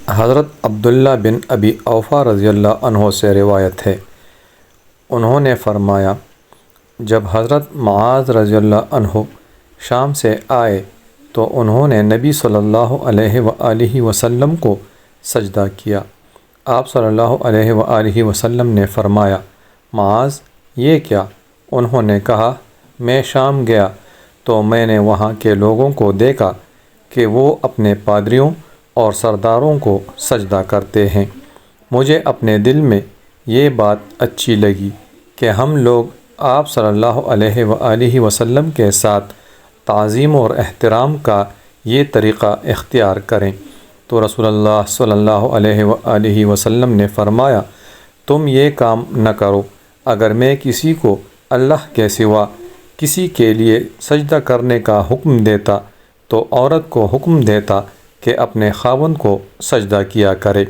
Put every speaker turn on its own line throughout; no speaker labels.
حضرت عبداللہ بن ابی اوفا رضی اللہ عنہ سے روایت ہے، انہوں نے فرمایا جب حضرت معاذ رضی اللہ عنہ شام سے آئے تو انہوں نے نبی صلی اللہ علیہ وآلہ وسلم کو سجدہ کیا۔ آپ صلی اللہ علیہ وآلہ وسلم نے فرمایا معاذ یہ کیا؟ انہوں نے کہا میں شام گیا تو میں نے وہاں کے لوگوں کو دیکھا کہ وہ اپنے پادریوں اور سرداروں کو سجدہ کرتے ہیں۔ مجھے اپنے دل میں یہ بات اچھی لگی کہ ہم لوگ آپ صلی اللہ علیہ وآلہ وسلم کے ساتھ تعظیم اور احترام کا یہ طریقہ اختیار کریں، تو رسول اللہ صلی اللہ علیہ وآلہ وسلم نے فرمایا تم یہ کام نہ کرو۔ اگر میں کسی کو اللہ کے سوا کسی کے لیے سجدہ کرنے کا حکم دیتا تو عورت کو حکم دیتا کہ اپنے خاوند کو سجدہ کیا کرے۔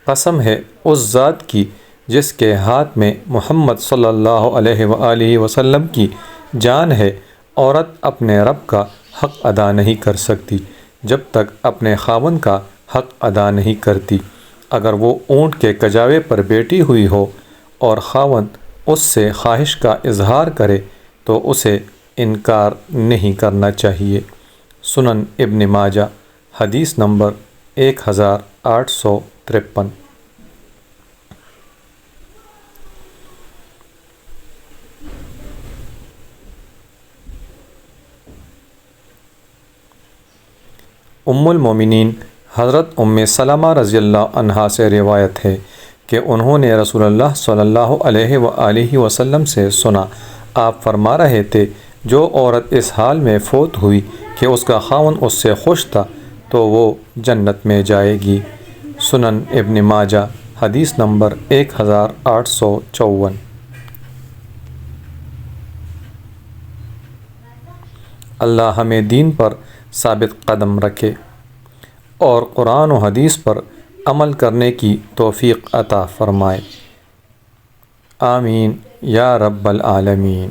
قسم ہے اس ذات کی جس کے ہاتھ میں محمد صلی اللہ علیہ وآلہ وسلم کی جان ہے، عورت اپنے رب کا حق ادا نہیں کر سکتی جب تک اپنے خاوند کا حق ادا نہیں کرتی۔ اگر وہ اونٹ کے کجاوے پر بیٹھی ہوئی ہو اور خاوند اس سے خواہش کا اظہار کرے تو اسے انکار نہیں کرنا چاہیے۔ سنن ابن ماجہ حدیث نمبر 1853۔ ام المومنین حضرت ام سلمہ رضی اللہ عنہا سے روایت ہے کہ انہوں نے رسول اللہ صلی اللہ علیہ وآلہ وسلم سے سنا، آپ فرما رہے تھے جو عورت اس حال میں فوت ہوئی کہ اس کا خاوند اس سے خوش تھا تو وہ جنت میں جائے گی۔ سنن ابن ماجہ حدیث نمبر 1854۔ اللہ ہمیں دین پر ثابت قدم رکھے اور قرآن و حدیث پر عمل کرنے کی توفیق عطا فرمائے، آمین یا رب العالمین۔